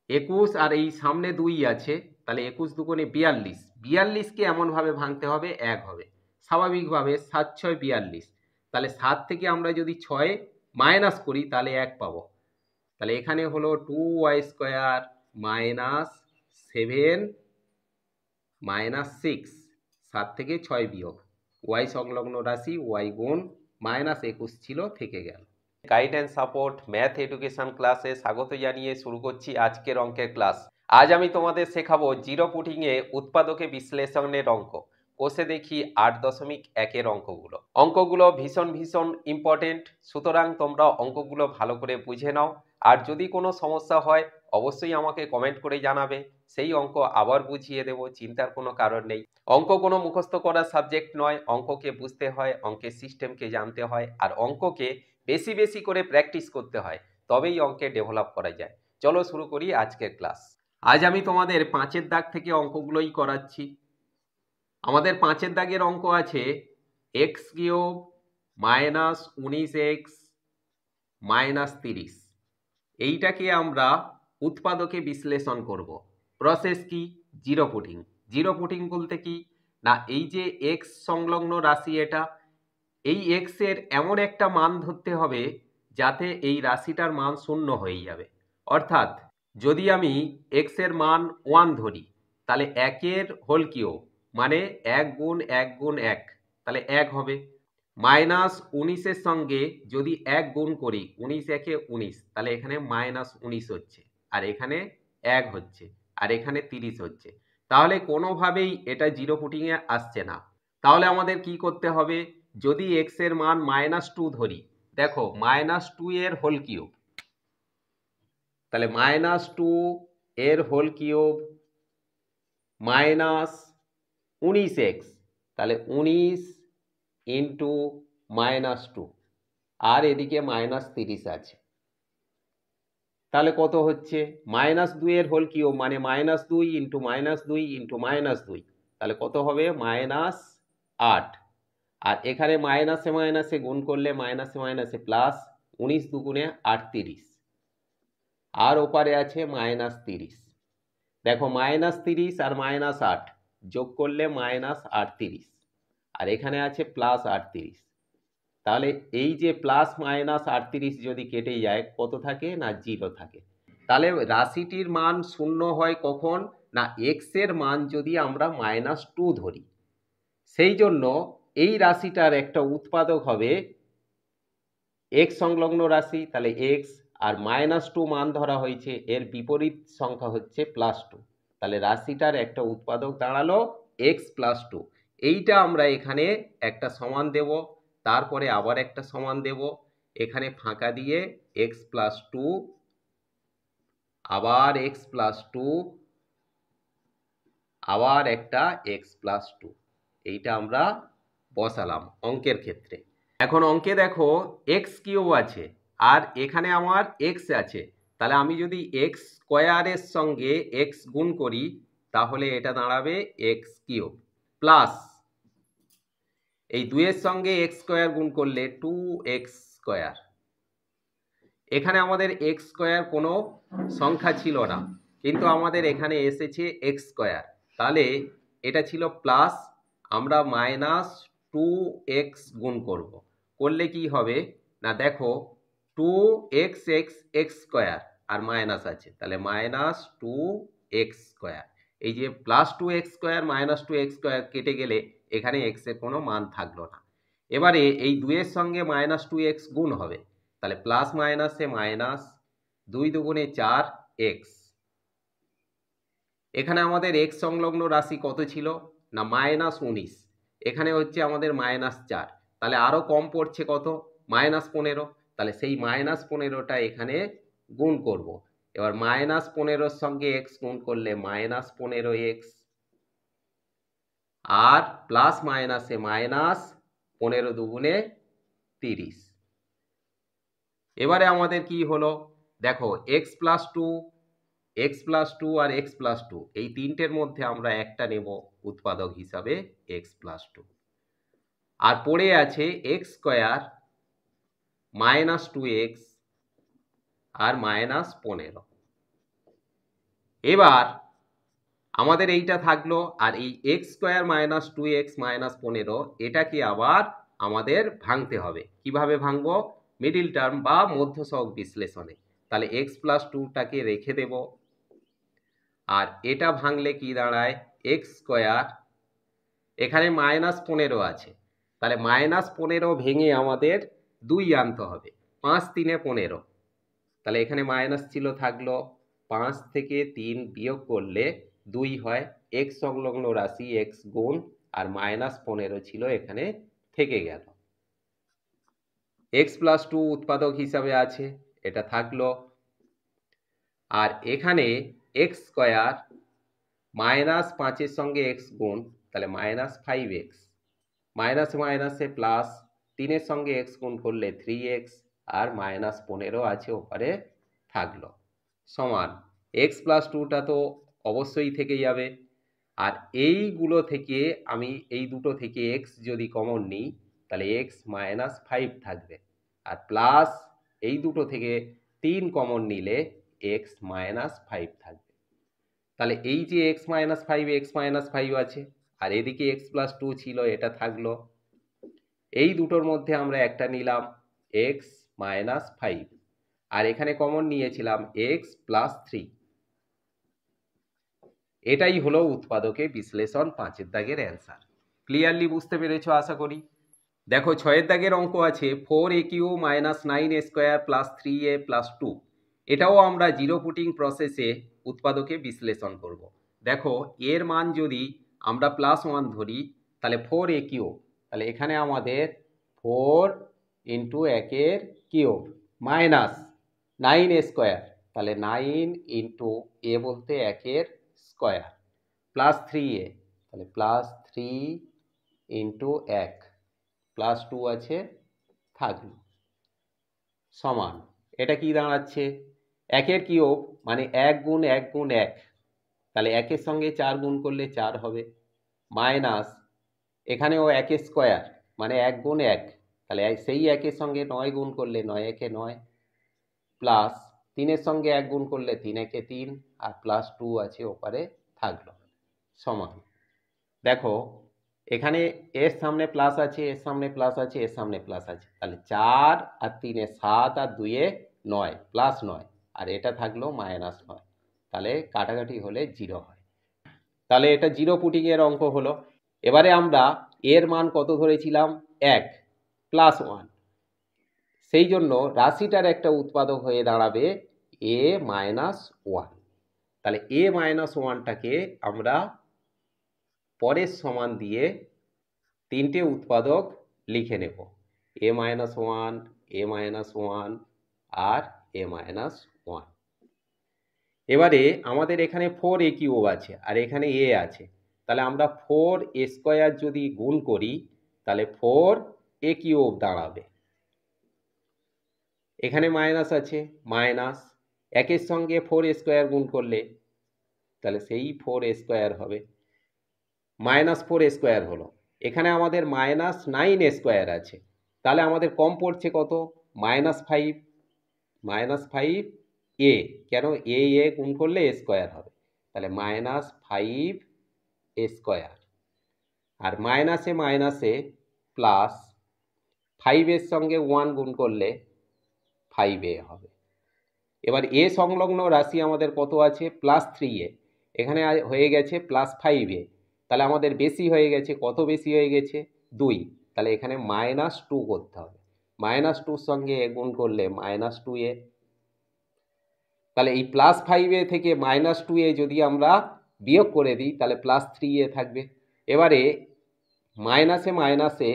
21 আর এই সামনে 2 আছে, তাহলে 21 দুগুণে 42। 42কে এমনভাবে ভাঙতে হবে 1 হবে। স্বাভাবিকভাবে 7 6 42। তাহলে 7 থেকে আমরা যদি 6 মাইনাস করি তাহলে 1 পাবো। তাহলে এখানে হলো 2y স্কোয়ার মাইনাস 7 মাইনাস 6। 7 থেকে 6 বিয়োগ y সংলগ্ন রাশি y গুণ মাইনাস 21 ছিল, থেকে গেল। Guide and support math education ক্লাসে স্বাগত জানিয়ে শুরু করছি আজকের অঙ্কের ক্লাস। আজ আমি তোমাদের শেখাবো জিরো পুটিংয়ে উৎপাদকে বিশ্লেষণের অঙ্ক। কোষে দেখি 8.1 অঙ্কগুলো। অঙ্কগুলো ভীষণ ইম্পর্টেন্ট, সুতরাং তোমরা অঙ্কগুলো ভালো করে বুঝে নাও। আর যদি কোনো সমস্যা হয় অবশ্যই আমাকে কমেন্ট করে জানাবে, সেই অঙ্ক আবার বুঝিয়ে দেব, চিন্তার কোনো কারণ নেই। অঙ্ক কোনো মুখস্থ করার সাবজেক্ট নয়, অঙ্ককে বুঝতে হয়, অঙ্কের সিস্টেমকে জানতে হয়, আর অঙ্ককে বেশি করে প্র্যাকটিস করতে হয়, তবেই অঙ্কে ডেভেলপ করা যায়। চলো শুরু করি আজকের ক্লাস। আজ আমি তোমাদের 5-এর দাগ থেকে অঙ্কগুলোই করাচ্ছি। আমাদের 5-এর দাগের অঙ্ক আছে x cube minus 19x minus 30। এইটাকে আমরা উৎপাদকে বিশ্লেষণ করব। প্রসেস কি? Zero putting. জিরো পুটিং বলতে কি না, এই যে এক্স সংলগ্ন রাশি, এটা এই এক্স এর এমন একটা মান ধরতে হবে যাতে এই রাশিটার মান 0 হয়ে যাবে। অর্থাৎ যদি আমি এক্স এর মান 1 ধরি, তাহলে 1-এর হোল কিউব মানে 1 গুণ 1 গুণ 1, তাহলে 1 হবে। মাইনাস 19-এর সঙ্গে যদি 1 গুণ করি, 19 একে 19, তাহলে এখানে মাইনাস 19 হচ্ছে, আর এখানে 1 হচ্ছে, আর এখানে 30 হচ্ছে। তাহলে কোনোভাবেই এটা জিরো পুটিংয়ে আসছে না। তাহলে আমাদের কি করতে হবে? যদি এক্স এর মান -2 ধরি, দেখো -2 এর হোল কিউব, তাহলে -2 এর হোল কিউব মাইনাস 19x, তাহলে 19 ইন্টু -2, আর এদিকে -30 আছে। তাহলে কত হচ্ছে? -2 এর হোল কিউব মানে -2 ইন্টু -2 ইন্টু -2, তাহলে কত হবে? -8। আর এখানে মাইনাসে মাইনাসে গুণ করলে মাইনাসে মাইনাসে প্লাস, 19 দুগুণে 38, আর ওপারে আছে -30। দেখো -30 আর -8 যোগ করলে -38, আর এখানে আছে +38। তাহলে এই যে +-38 যদি কেটে যায় কত থাকে? না 0 থাকে। তাহলে রাশিটির মান 0 হয় কখন? না এক্স এর মান যদি আমরা -2 ধরি। সেই জন্য এই রাশিটার একটা উৎপাদক হবে এক্স সংলগ্ন রাশি, তাহলে এক্স, আর -2 মান ধরা হয়েছে, এর বিপরীত সংখ্যা হচ্ছে +2, তাহলে রাশিটার একটা উৎপাদক দাঁড়ালো x+2। এইটা আমরা এখানে একটা সমান দেব, তারপরে আবার একটা সমান দেব, এখানে ফাঁকা দিয়ে x+2, আবার x+2, আবার একটা x+2, এইটা আমরা বসালাম অঙ্কের ক্ষেত্রে। এখন অঙ্কে দেখো এক্স কিউব আছে আর এখানে আমার এক্স আছে, তাহলে আমি যদি এক্স স্কোয়ারের সঙ্গে এক্স গুণ করি তাহলে এটা দাঁড়াবে এক্স কিউব, প্লাস এই 2-এর সঙ্গে এক্স স্কোয়ার গুণ করলে 2x স্কোয়ার। এখানে আমাদের এক্স স্কোয়ার কোনো সংখ্যা ছিল না, কিন্তু আমাদের এখানে এসেছে এক্স স্কোয়ার, তাহলে এটা ছিল প্লাস, আমরা -2x গুণ করব, করলে কি হবে না দেখো 2x x স্কোয়ার আর মাইনাস আছে, তাহলে -2x স্কোয়ার। এই যে +2x স্কোয়ার -2x স্কোয়ার কেটে গেলে এখানে x এর কোনো মান থাকলো না। এবারে এই 2-এর সঙ্গে -2x গুণ হবে, তাহলে প্লাস মাইনাসে মাইনাস, 2 দুগুণে 4x। এখানে আমাদের x সংলগ্ন রাশি কত ছিল? না -19, এখানে হচ্ছে আমাদের -4, তাহলে আরো কম পড়ছে কত? -15, তাহলে সেই -15টা এখানে গুণ করব। এবার -15-র সঙ্গে x গুণ করলে -15x, আর প্লাস মাইনাসে মাইনাস, 15 দুগুণে 30। এবারে আমাদের কি হলো? দেখো x+2 আর x+2 এই তিনটের মধ্যে আমরা একটা নেব উৎপাদক হিসাবে x+2, আর পড়ে আছে x স্কোয়ার -2x আর -15। এবার আমাদের এইটা থাকলো, আর এই x square minus 2x minus 15 এটাকে আবার আমাদের ভাঙতে হবে। কিভাবে ভাঙবো? মিডিল টার্ম বা মধ্যসহগ বিশ্লেষণে। তাহলে এক্স প্লাস 2টাকে রেখে দেব, আর এটা ভাঙলে কি দাঁড়ায়? এক্স স্কোয়ার, এখানে মাইনাস 15 আছে, তাহলে মাইনাস 15 ভেঙে আমাদের 2 আনতে হবে। 5 3 15, তাহলে এখানে মাইনাস ছিল, থাকলো 5 থেকে 3 বিয়োগ করলে 2 হয়। এক্স সংলগ্ন রাশি এক্স গুণ, আর মাইনাস 15 ছিল এখানে থেকে গেল। এক্স প্লাস 2 উৎপাদক হিসাবে আছে, এটা থাকলো। আর এখানে এক্স স্কোয়ার মাইনাস 5-এর সঙ্গে এক্স গুণ, তাহলে মাইনাস 5x, মাইনাসে মাইনাসে প্লাস, 3-এর সঙ্গে এক্স গুণ করলে 3x, আর মাইনাস 15 আছে ওপারে থাকলো, সমান এক্স প্লাস 2টা তো অবশ্যই থেকে যাবে। আর এইগুলো থেকে আমি এই দুটো থেকে এক্স যদি কমন নিই, তাহলে এক্স মাইনাস 5 থাকবে, আর প্লাস এই দুটো থেকে 3 কমন নিলে এক্স মাইনাস 5 থাকবে। তাহলে এই যে এক্স মাইনাস 5 এক্স মাইনাস 5 আছে, আর এদিকে এক্স প্লাস 2 ছিল, এটা থাকলো। এই দুটোর মধ্যে আমরা একটা নিলাম এক্স মাইনাস 5, আর এখানে কমন নিয়েছিলাম এক্স প্লাস 3। এটাই হলো উৎপাদকে বিশ্লেষণ 5-এর দাগের অ্যান্সার। ক্লিয়ারলি বুঝতে পেরেছো আশা করি। দেখো 6-এর দাগের অঙ্ক আছে 4aq minus 9a square plus 3a plus 2। এটাও আমরা জিরো পুটিং প্রসেসে উৎপাদকে বিশ্লেষণ করব। দেখো এর মান যদি আমরা +1 ধরি, তাহলে 4aq, তাহলে এখানে আমাদের 4 ইন্টু 1-এর কিউব মাইনাস 9a স্কোয়ার, তাহলে 9 ইন্টু এ বলতে 1-এর স্কোয়ার, প্লাস 3a, তাহলে প্লাস 3 ইন্টু 1 প্লাস 2 আছে থাকলো, সমান এটা কি দাঁড়াচ্ছে? 1-এর কিউব মানে 1 গুণ 1 গুণ 1, তাহলে 1-এর সঙ্গে 4 গুণ করলে 4 হবে, মাইনাস এখানেও 1-এর স্কোয়ার মানে 1 গুণ 1, তাহলে সেই 1-এর সঙ্গে 9 গুণ করলে 9 1-এ 9, প্লাস 3-এর সঙ্গে 1 গুণ করলে 3 1-এ 3, আর প্লাস 2 আছে ওপারে থাকলো, সমান। দেখো এখানে এর সামনে প্লাস আছে, এর সামনে প্লাস আছে, এর সামনে প্লাস আছে, তাহলে 4 আর 3-এ 7, আর 2-এ 9, প্লাস 9, আর এটা থাকলো মাইনাস 9, তাহলে কাটাকাটি হলে 0 হয়। তাহলে এটা জিরো পুটিং এর অঙ্ক হলো। এবারে আমরা এর মান কত ধরেছিলাম? 1 প্লাস 1, সেই জন্য রাশিটার একটা উৎপাদক হয়ে দাঁড়াবে a মাইনাস 1। তাহলে a মাইনাস 1টাকে আমরা পরের সমান দিয়ে 3টে উৎপাদক লিখে নেব, a মাইনাস 1, a মাইনাস 1, আর a মাইনাস 1। এবারে আমাদের এখানে 4a কিউব আছে, আর এখানে a আছে, তাহলে আমরা 4a স্কোয়ার যদি গুণ করি, তাহলে 4a কিউব দাঁড়াবে। এখানে মাইনাস আছে, মাইনাস 1-এর সঙ্গে 4a স্কোয়ার গুণ করলে তাহলে সেই 4a স্কোয়ার হবে, মাইনাস 4a স্কোয়ার হলো। এখানে আমাদের মাইনাস 9a স্কোয়ার আছে, তাহলে আমাদের কম পড়ছে কত? মাইনাস 5, মাইনাস 5a, কেন এ গুণ করলে a স্কোয়ার হবে, তাহলে মাইনাস 5a স্কোয়ার, আর মাইনাসে মাইনাসে প্লাস, 5-এর সঙ্গে 1 গুণ করলে 5a হবে। এবার এ সংলগ্ন রাশি আমাদের কত আছে? প্লাস 3a, এখানে হয়ে গেছে প্লাস 5a, তাহলে আমাদের বেশি হয়ে গেছে, কত বেশি হয়ে গেছে? 2, তাহলে এখানে মাইনাস 2 করতে হবে, মাইনাস 2-র সঙ্গে এ গুণ করলে মাইনাস 2a, তাহলে এই প্লাস 5a থেকে মাইনাস 2a যদি আমরা বিয়োগ করে দিই, তাহলে প্লাস 3a থাকবে। এবারে মাইনাসে মাইনাসে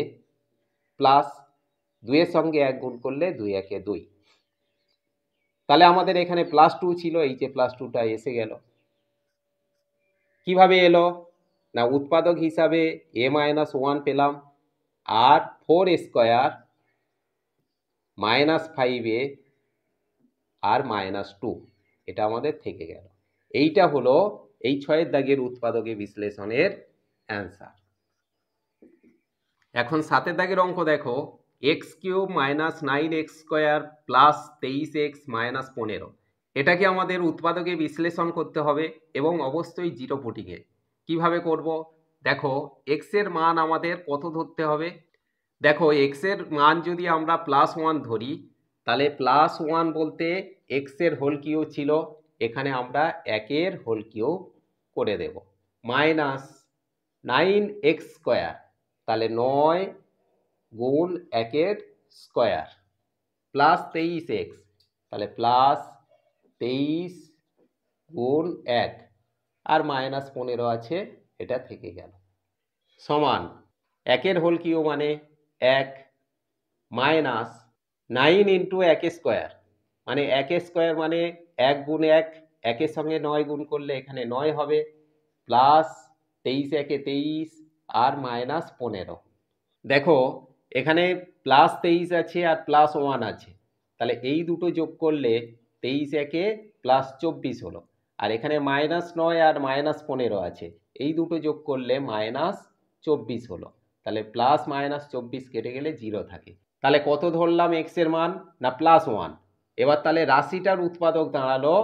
প্লাস, 2-এর সঙ্গে 1 গুণ করলে 2 1-এ 2, তাহলে আমাদের এখানে প্লাস 2 ছিল, এই যে প্লাস 2টা এসে গেল। কিভাবে এলো? না উৎপাদক হিসাবে a মাইনাস 1 পেলাম, আর 4a স্কোয়ার মাইনাস 5a আর মাইনাস 2, এটা আমাদের থেকে গেল। এইটা হলো এই 6-এর দাগের উৎপাদকে বিশ্লেষণের অ্যান্সার। এখন 7-এর দাগের অঙ্ক দেখো, x cube minus 9x square plus 23x minus 15। এটাকে আমাদের উৎপাদকে বিশ্লেষণ করতে হবে এবং অবশ্যই জিরো পুটিংয়ে। কিভাবে করব? দেখো এক্স এর মান আমাদের কত ধরতে হবে। দেখো এক্স এর মান যদি আমরা +1 ধরি, তাহলে +1 বলতে এক্স এর হোল কিউ ছিল, এখানে আমরা 1 হোল কিউ করে দেব, মাইনাস 9x², তাহলে 9 গুণ 1 প্লাস 23x, তাহলে প্লাস 23 গুণ 1 আর -15 আছে, এটা থেকে গেল, সমান 1 হোল কিউ মানে 1 মাইনাস 9 ইন্টু 1² মানে 1² মানে 1 গুণ 1, 1 সঙ্গে 9 গুণ করলে এখানে 9 হবে, প্লাস 23 1 23 আর -15। দেখো এখানে +23 আছে আর +1 আছে, তাহলে এই দুটো যোগ করলে 23 1 +24 হলো, আর এখানে -9 আর -15 আছে, এই দুটো যোগ করলে -24 হলো, তাহলে প্লাস -24 কেটে গেলে 0 থাকে। তাহলে কত ধরলাম এক্স এর মান? না +1। এবার তাহলে রাশিটার উৎপাদক দাঁড়ালো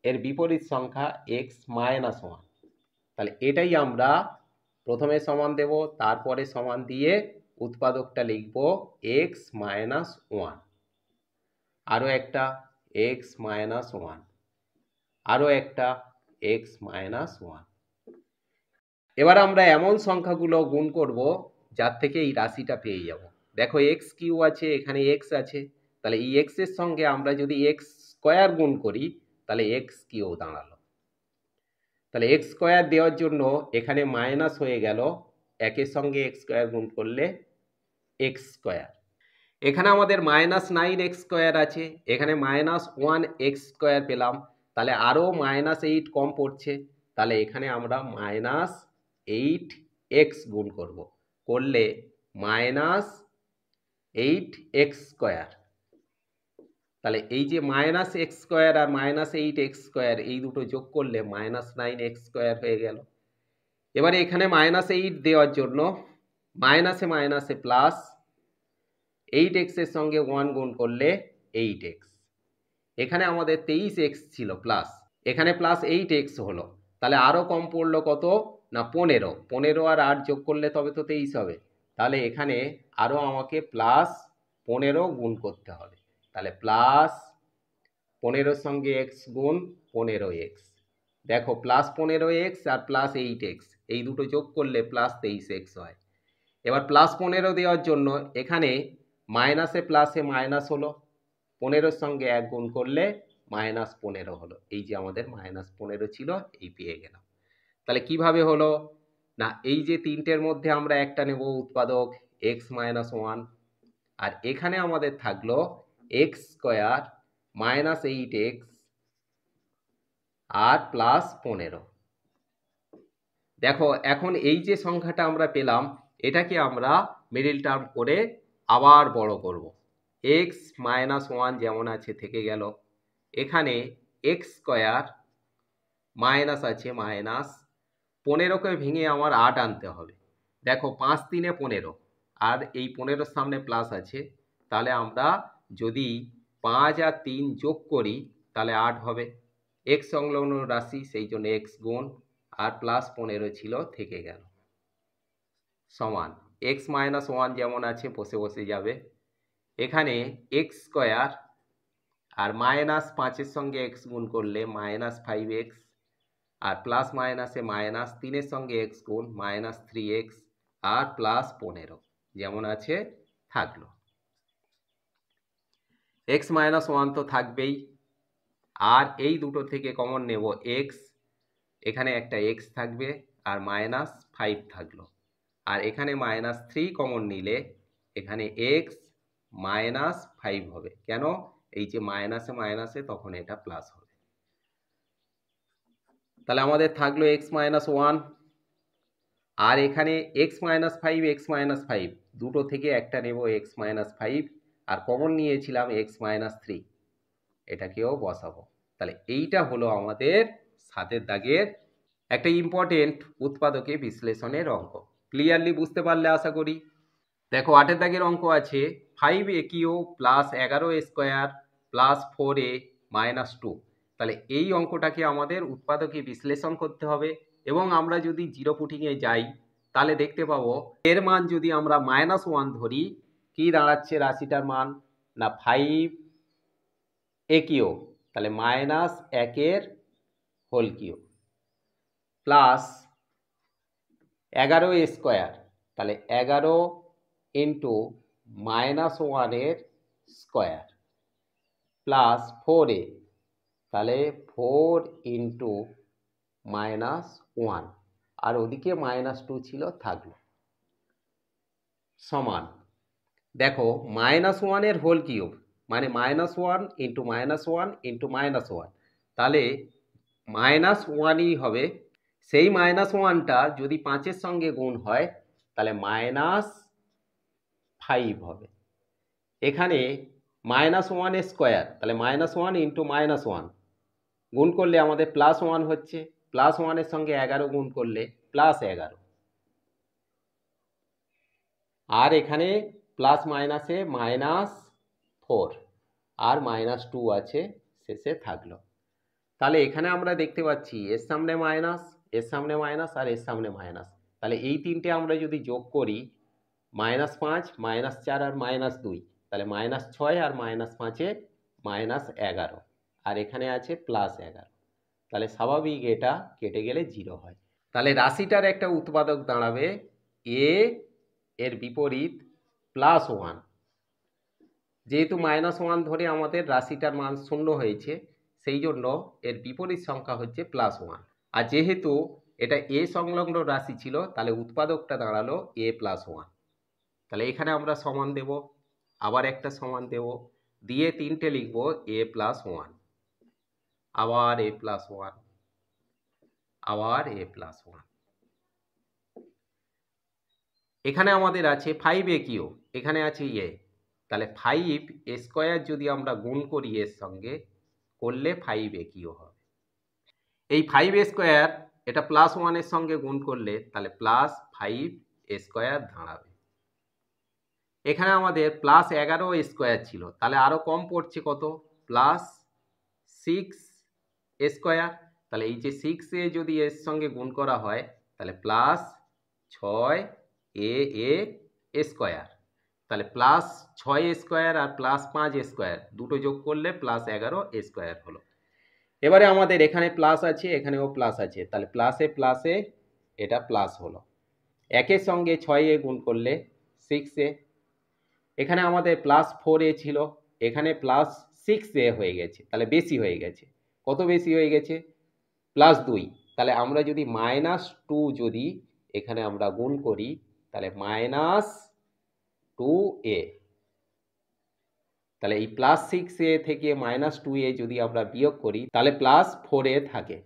এর বিপরীত সংখ্যা x-1। তাহলে এটাই আমরা প্রথমে সমান দেব, তারপরে সমান দিয়ে উৎপাদকটা লিখব x-1, আরও একটা x-1, আরও একটা x-1। এবার আমরা এমন সংখ্যাগুলো গুণ করব যার থেকে এই রাশিটা পেয়ে যাব। দেখো এক্স কিউ আছে, এখানে এক্স আছে, তাহলে এই এক্স এর সঙ্গে আমরা যদি x² গুণ করি তাহলে এক্স কিউ দাঁড়ালো। তাহলে x² দেওয়ার জন্য এখানে মাইনাস হয়ে গেল, 1 সঙ্গে x² গুণ করলে x²। এখানে আমাদের -9x² আছে, এখানে -1x² পেলাম, তাহলে আরও -8 কম পড়ছে, তাহলে এখানে আমরা -8x গুণ করব, করলে -8x²। তাহলে এই যে -x² আর -8x² এই দুটো যোগ করলে -9x² হয়ে গেল। এবারে এখানে -8 দেওয়ার জন্য মাইনাসে মাইনাসে প্লাস, 8x এর সঙ্গে 1 গুণ করলে 8x, এখানে আমাদের 23x ছিল প্লাস, এখানে প্লাস 8x হলো, তাহলে আরও কম পড়লো কত? না 15, 15 আর 8 যোগ করলে তবে তো 23 হবে, তাহলে এখানে আরও আমাকে +15 গুণ করতে হবে, তাহলে +15 সঙ্গে x গুণ 15x, দেখো +15x আর +8x এই দুটো যোগ করলে +23x হয়। এবার +15 দেওয়ার জন্য এখানে মাইনাসে প্লাসে মাইনাস হলো, 15 সঙ্গে 1 গুণ করলে -15 হলো, এই যে আমাদের -15 ছিল, এই পেয়ে গেলাম। তাহলে কিভাবে হলো? না এই যে তিনটের মধ্যে আমরা একটা নেব উৎপাদক x-1, আর এখানে আমাদের থাকলো x² -8x আর +15। দেখো এখন এই যে সংখ্যাটা আমরা পেলাম, এটাকে আমরা মিডল টার্ম করে আবার বড় করব, x-1 যেমন আছে থেকে গেল, এখানে x² মাইনাস আছে মাইনাস, 15কে ভেঙে আমার 8 আনতে হবে, দেখো 5 3 15 আর এই 15 সামনে প্লাস আছে, তাহলে আমরা যদি 5 আর 3 যোগ করি তাহলে 8 হবে, x সংলগ্ন রাশি সেই জন্য x গুণ আর +15 ছিল থেকে গেল, সমান x-1 যেমন আছে বসে বসে যাবে, এখানে x² আর -5 সঙ্গে x গুণ করলে -5x আর প্লাস মাইনাসে মাইনাস, 3 সঙ্গে x গুণ -3x আর +15 যেমন আছে থাকলো, x-1 তো থাকবেই, আর এই দুটো থেকে কমন নেব x, এখানে একটা x থাকবে আর -5 থাকলো, আর এখানে -3 কমন নিলে এখানে x -5 হবে, কেন? এই যে মাইনাসে মাইনাসে তখন এটা প্লাস হবে, তাহলে আমাদের থাকলো x-1, আর এখানে x-5 x-5 দুটো থেকে একটা নেব x-5, আর কমন নিয়েছিলাম x-3, এটাকেও বসাবো। তাহলে এইটা হলো আমাদের 7 দাগের একটা ইম্পর্টেন্ট উৎপাদকে বিশ্লেষণের অঙ্ক। ক্লিয়ারলি বুঝতে পারলে আশা করি। দেখো 8 দাগের অঙ্ক আছে 5aq + 11a² + 4a - 2, তাহলে এই অঙ্কটাকে আমাদের উৎপাদকে বিশ্লেষণ করতে হবে এবং আমরা যদি জিরো পুটিংয়ে যাই তাহলে দেখতে পাবো এর মান যদি আমরা -1 ধরি কি দাঁড়াচ্ছে রাশিটার মান না 5 a কিউব, তাহলে -1 হোল কিউব প্লাস 11 স্কোয়ার, তাহলে 11 ইন্টু -1 স্কোয়ার প্লাস 4a, তাহলে 4 ইন্টু -1 আর ওদিকে -2 ছিল থাকলো সমান। দেখো -1 হোল কিউব মানে -1 ইন্টু -1 ইন্টু -1, তাহলে -1ই হবে। সেই -1টা যদি 5-এর সঙ্গে গুণ হয় তাহলে -5 হবে। এখানে -1 স্কোয়ার, তাহলে -1 ইন্টু -1 গুণ করলে আমাদের +1 হচ্ছে, +1-এর সঙ্গে 11 গুণ করলে +11, আর এখানে প্লাস মাইনাসে -4 আর -2 আছে শেষে থাকলো। তাহলে এখানে আমরা দেখতে পাচ্ছি এর সামনে মাইনাস, এর সামনে মাইনাস আর এর সামনে মাইনাস, তাহলে এই তিনটে আমরা যদি যোগ করি -5, -4 আর -2, তাহলে -6 আর -5-এ -11 আর এখানে আছে +11, তাহলে স্বাভাবিক এটা কেটে গেলে 0 হয়। তাহলে রাশিটার একটা উৎপাদক দাঁড়াবে a এর বিপরীত +1, যেহেতু -1 ধরে আমাদের রাশিটার মান 0 হয়েছে সেই জন্য এর বিপরীত সংখ্যা হচ্ছে +1, আর যেহেতু এটা a সংলগ্ন রাশি ছিল তাহলে উৎপাদকটা দাঁড়ালো a+1। তাহলে এখানে আমরা সমান দেব, আবার একটা সমান দেব, দিয়ে তিনটে লিখবো a+1, আবার a+1, আবার a+1। এখানে আমাদের আছে 5a কিউব, এখানে আছে a, তাহলে 5 স্কোয়ার যদি আমরা গুণ করি এর সঙ্গে করলে 5a কিউব হবে। এই 5 স্কোয়ার এটা +1-এর সঙ্গে গুণ করলে তাহলে +5 স্কোয়ার দাঁড়াবে। এখানে আমাদের +11 স্কোয়ার ছিল, তাহলে আরো কম পড়ছে কত, +6 স্কোয়ার, তাহলে এই যে 6a যদি এর সঙ্গে গুণ করা হয় তাহলে +6a স্কোয়ার, তাহলে +6 স্কোয়ার আর +5 স্কোয়ার দুটো যোগ করলে +11 স্কোয়ার হলো। এবারে আমাদের এখানে প্লাস আছে, এখানেও প্লাস আছে, তাহলে প্লাসে প্লাসে এটা প্লাস হলো। 1-এর সঙ্গে 6a গুণ করলে 6a, এখানে আমাদের +4a ছিল, এখানে +6a হয়ে গেছে, তাহলে বেশি হয়ে গেছে। কত বেশি হয়ে গেছে, +2, তাহলে আমরা যদি -2 যদি এখানে আমরা গুণ করি তাহলে -2a, তাহলে এই +6a থেকে -2a যদি আমরা বিয়োগ করি তাহলে +4a থাকে।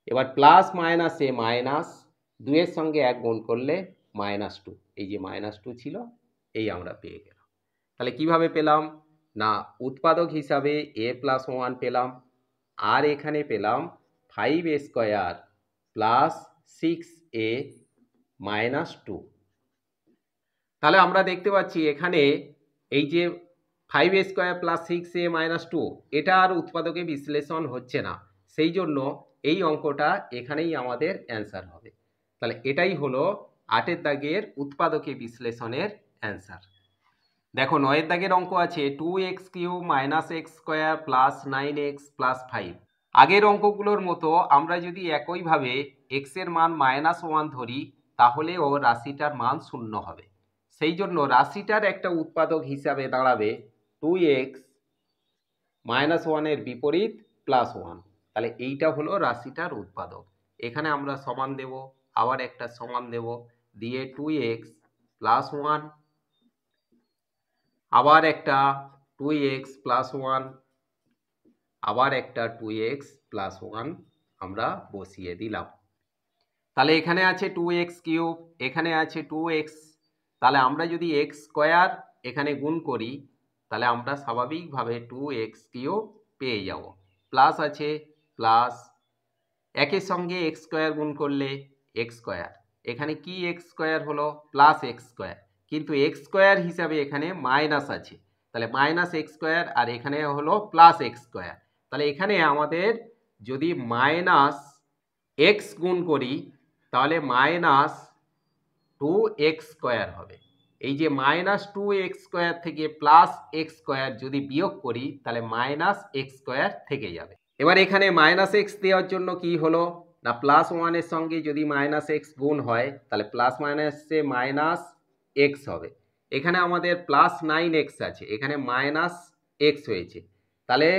এবার প্লাস মাইনাসে মাইনাস, 2-এর সঙ্গে 1 গুণ করলে -2, এই যে -2 ছিল এই আমরা পেয়ে গেলাম। তাহলে কিভাবে পেলাম না উৎপাদক হিসাবে a+1 পেলাম, আর এখানে পেলাম 5a স্কোয়ার প্লাস 6a -2। তাহলে আমরা দেখতে পাচ্ছি এখানে এই যে 5a স্কোয়ার প্লাস 6a -2 এটা আর উৎপাদকে বিশ্লেষণ হচ্ছে না, সেই জন্য এই অঙ্কটা এখানেই আমাদের অ্যান্সার হবে। তাহলে এটাই হলো 8-এর দাগের উৎপাদকে বিশ্লেষণের অ্যান্সার। দেখো 9-এর দাগের অঙ্ক আছে 2x cube -x square plus 9x plus 5। আগের অঙ্কগুলোর মতো আমরা যদি একইভাবে x এর মান -1 ধরি তাহলেও রাশিটার মান 0 হবে, সেই জন্য রাশিটার একটা উৎপাদক হিসাবে দাঁড়াবে 2x -1-এর বিপরীত +1, তাহলে এইটা হলো রাশিটার উৎপাদক। এখানে আমরা সমান দেব, আবার একটা সমান দেব, দিয়ে 2x +1, আবার একটা 2x +1, আবার একটা 2x +1 আমরা বসিয়ে দিলাম। তাহলে এখানে আছে 2x কিউব, এখানে আছে 2x, তাহলে আমরা যদি x স্কোয়ার এখানে গুণ করি তাহলে আমরা স্বাভাবিকভাবে 2x কিউব পেয়ে যাব। প্লাস আছে প্লাস, একের সঙ্গে x স্কোয়ার গুণ করলে x স্কোয়ার, এখানে কি x স্কোয়ার হলো +x স্কোয়ার, কিন্তু x স্কোয়ার হিসাবে এখানে মাইনাস আছে, তাহলে -x স্কোয়ার আর এখানে হলো +x স্কোয়ার, তাহলে এখানে আমাদের যদি মাইনাস এক্স গুণ করি তাহলে মাইনাস 2x স্কোয়ার হবে। এই যে মাইনাস 2x স্কোয়ার থেকে প্লাস এক্স স্কোয়ার যদি বিয়োগ করি তাহলে মাইনাস এক্স স্কোয়ার থেকে যাবে। এবার এখানে মাইনাস এক্স দেওয়ার জন্য কি হলো না, প্লাস ওয়ানের সঙ্গে যদি মাইনাস এক্স গুণ হয় তাহলে প্লাস মাইনাসে মাইনাস এক্স হবে। এখানে আমাদের প্লাস 9x আছে, এখানে মাইনাস এক্স হয়েছে, তাহলে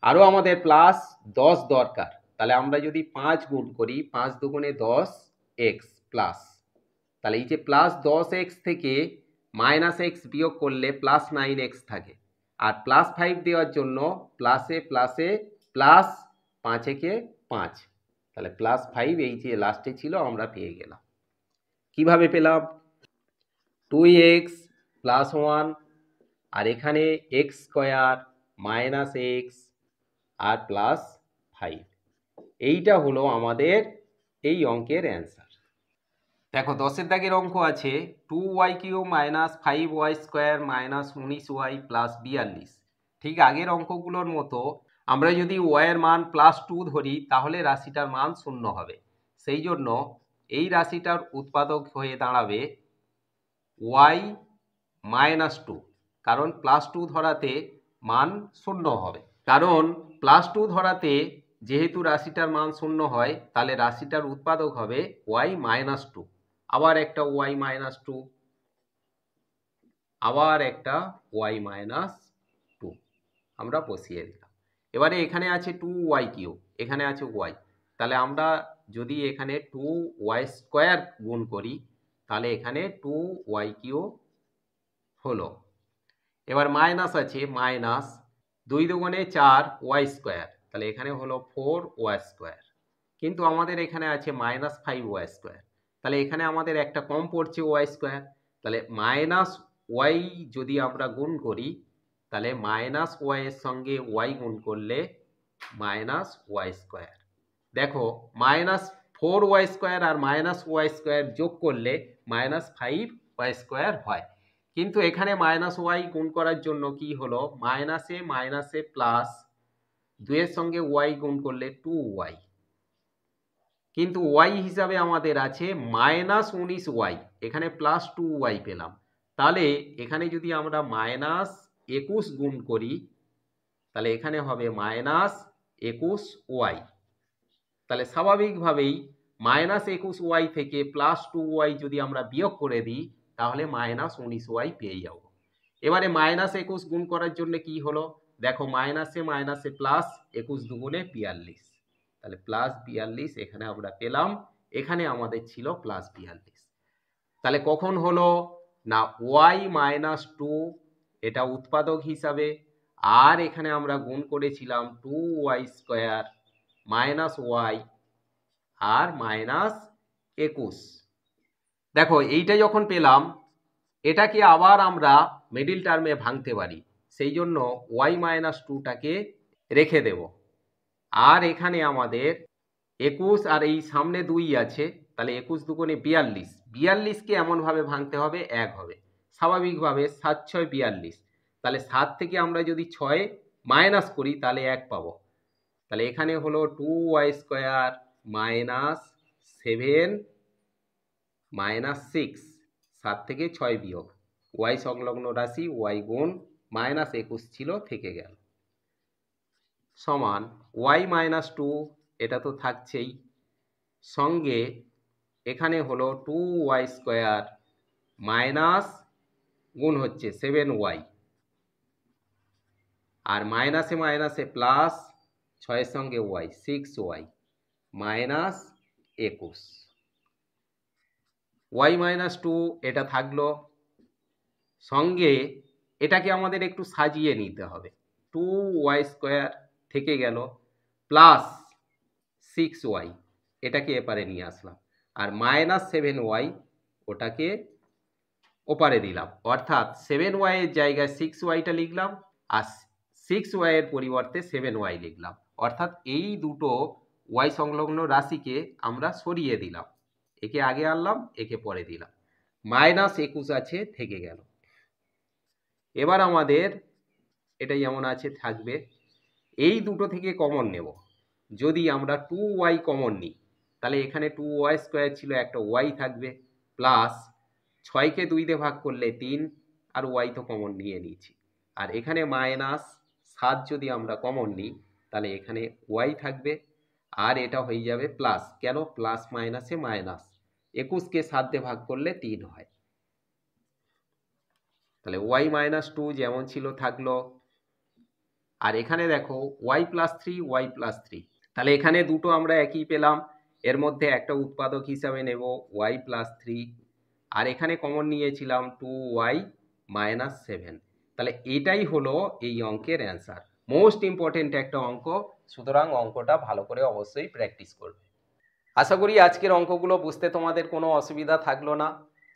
আরও আমাদের প্লাস 10 দরকার। তাহলে আমরা যদি 5 গুণ করি 5 দুগুণে 10x প্লাস, তাহলে এই যে প্লাস 10x থেকে মাইনাস এক্স বিয়োগ করলে প্লাস 9x থাকে। আর প্লাস 5 দেওয়ার জন্য প্লাসে প্লাসে প্লাস 5 একে 5, তাহলে প্লাস 5 এই যে লাস্টে ছিল আমরা পেয়ে গেলাম। কিভাবে পেলাম? 2x প্লাস 1 আর এখানে এক্স স্কোয়ার মাইনাস এক্স আর প্লাস 5, এইটা হলো আমাদের এই অঙ্কের অ্যান্সার। দেখো 10-এর দাগের অঙ্ক আছে 2y cube minus 5y square minus 19y plus 42। ঠিক আগের অঙ্কগুলোর মতো আমরা যদি y এর মান +2 ধরি তাহলে রাশিটার মান 0 হবে। সেই জন্য এই রাশিটার উৎপাদক হয়ে দাঁড়াবে y মাইনাস 2, কারণ +2 ধরাতে মান 0 হবে। কারণ +2 ধরাতে যেহেতু রাশিটার মান 0 হয় তাহলে রাশিটার উৎপাদক হবে y মাইনাস 2। আবার একটা y মাইনাস 2, আবার একটা y মাইনাস 2 আমরা বসিয়ে দিলাম। এবারে এখানে আছে 2y কিউব, এখানে আছে y, তাহলে আমরা যদি এখানে 2y স্কোয়ার গুণ করি তাহলে এখানে 2y কিউব হলো। এবার মাইনাস আছে, মাইনাস 2 দুগুণে 4y স্কোয়ার, তাহলে এখানে হলো 4y স্কোয়ার, কিন্তু আমাদের এখানে আছে মাইনাস 5y স্কোয়ার, তাহলে এখানে আমাদের একটা কম পড়ছে y স্কোয়ার, তাহলে মাইনাস y যদি আমরা গুণ করি তাহলে মাইনাস y এর সঙ্গে y গুণ করলে মাইনাস y স্কোয়ার। দেখো মাইনাস 4y স্কোয়ার আর মাইনাস y স্কোয়ার যোগ করলে মাইনাস 5y স্কোয়ার হয়, কিন্তু এখানে মাইনাস y গুণ করার জন্য কি হলো, মাইনাসে মাইনাসে প্লাস 2 এর সঙ্গে y গুণ করলে 2y, কিন্তু y হিসাবে আমাদের আছে মাইনাস 19y, এখানে প্লাস 2y পেলাম। তাহলে এখানে যদি আমরা মাইনাস 21 গুণ করি তাহলে এখানে হবে মাইনাস 21y। তাহলে স্বাভাবিকভাবেই মাইনাস 21y থেকে প্লাস 2y যদি আমরা বিয়োগ করে দিই তাহলে মাইনাস 19y পেয়ে যাব। এবারে মাইনাস 21 গুণ করার জন্য কি হলো, দেখো মাইনাসে মাইনাসে প্লাস 21 দুগুণে 42, তাহলে প্লাস 42 এখানে আমরা পেলাম, এখানে আমাদের ছিল প্লাস 42। তাহলে কখন হলো না, y মাইনাস 2 এটা উৎপাদক হিসাবে, আর এখানে আমরা গুণ করেছিলাম 2y স্কোয়ার মাইনাস y আর মাইনাস 21। দেখো এইটা যখন পেলাম এটাকে আবার আমরা মিডিল টার্মে ভাঙতে পারি, সেই জন্য y মাইনাস 2টাকে রেখে দেব। আর এখানে আমাদের 21 আর এই সামনে 2 আছে, তাহলে 21 দুগুণে 42, 42কে এমনভাবে ভাঙতে হবে 1 হবে। স্বাভাবিকভাবে 7 6 42, তাহলে 7 থেকে আমরা যদি 6 মাইনাস করি তাহলে 1 পাবো। তাহলে এখানে হলো 2y স্কোয়ার মাইনাস 7 মাইনাস 6, 7 থেকে 6 বিয়োগ y সংলগ্ন রাশি y গুণ মাইনাস 21 ছিল থেকে গেল, সমান y মাইনাস 2 এটা তো থাকছেই, সঙ্গে এখানে হলো 2y স্কোয়ার মাইনাস গুণ হচ্ছে 7y আর মাইনাসে মাইনাসে প্লাস 6 এর সঙ্গে y 6y minus 21। y minus 2 এটা থাকলো, সঙ্গে এটাকে আমাদের একটু সাজিয়ে নিতে হবে, 2y স্কোয়ার থেকে গেল প্লাস 6y এটাকে এপারে নিয়ে আসলাম, আর মাইনাস 7y ওটাকে ওপারে দিলাম, অর্থাৎ 7y এর জায়গায় 6yটা লিখলাম আর 6y এর পরিবর্তে 7y লিখলাম, অর্থাৎ এই দুটো y সংলগ্ন রাশিকে আমরা সরিয়ে দিলাম, একে আগে আনলাম একে পরে দিলাম, মাইনাস 21 আছে থেকে গেল। এবার আমাদের এটা যেমন আছে থাকবে, এই দুটো থেকে কমন নেব। যদি আমরা 2y কমন নিই তাহলে এখানে 2y স্কোয়ার ছিল, একটা y থাকবে, প্লাস 6কে 2 দিয়ে ভাগ করলে 3, আর y তো কমন নিয়ে নিয়েছি। আর এখানে মাইনাস 7 যদি আমরা কমন নিই তাহলে এখানে y থাকবে, আর এটা হয়ে যাবে প্লাস, কেন প্লাস মাইনাসে মাইনাস, 21কে 7 দিয়ে ভাগ করলে 3 হয়। তাহলে y মাইনাস 2 যেমন ছিল থাকলো। আর এখানে দেখো y প্লাস 3, y প্লাস 3, তাহলে এখানে দুটো আমরা একই পেলাম, এর মধ্যে একটা উৎপাদক হিসাবে নেব y প্লাস 3, আর এখানে কমন নিয়েছিলাম 2y মাইনাস 7। তাহলে এটাই হলো এই অঙ্কের অ্যান্সার। মোস্ট ইম্পর্টেন্ট একটা অঙ্ক, সুতরাং অঙ্কটা ভালো করে অবশ্যই প্র্যাকটিস করবে। আশা করি আজকের অঙ্কগুলো বুঝতে তোমাদের কোনো অসুবিধা থাকলো না।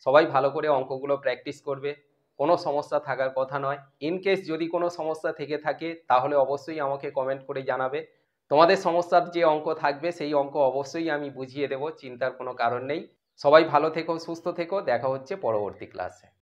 সবাই ভালো করে অঙ্কগুলো প্র্যাকটিস করবে, কোনো সমস্যা থাকার কথা নয়। ইনকেস যদি কোনো সমস্যা থেকে থাকে তাহলে অবশ্যই আমাকে কমেন্ট করে জানাবে। তোমাদের সমস্যার যে অঙ্ক থাকবে সেই অঙ্ক অবশ্যই আমি বুঝিয়ে দেব, চিন্তার কোনো কারণ নেই। সবাই ভালো থেকো, সুস্থ থেকো, দেখা হচ্ছে পরবর্তী ক্লাসে।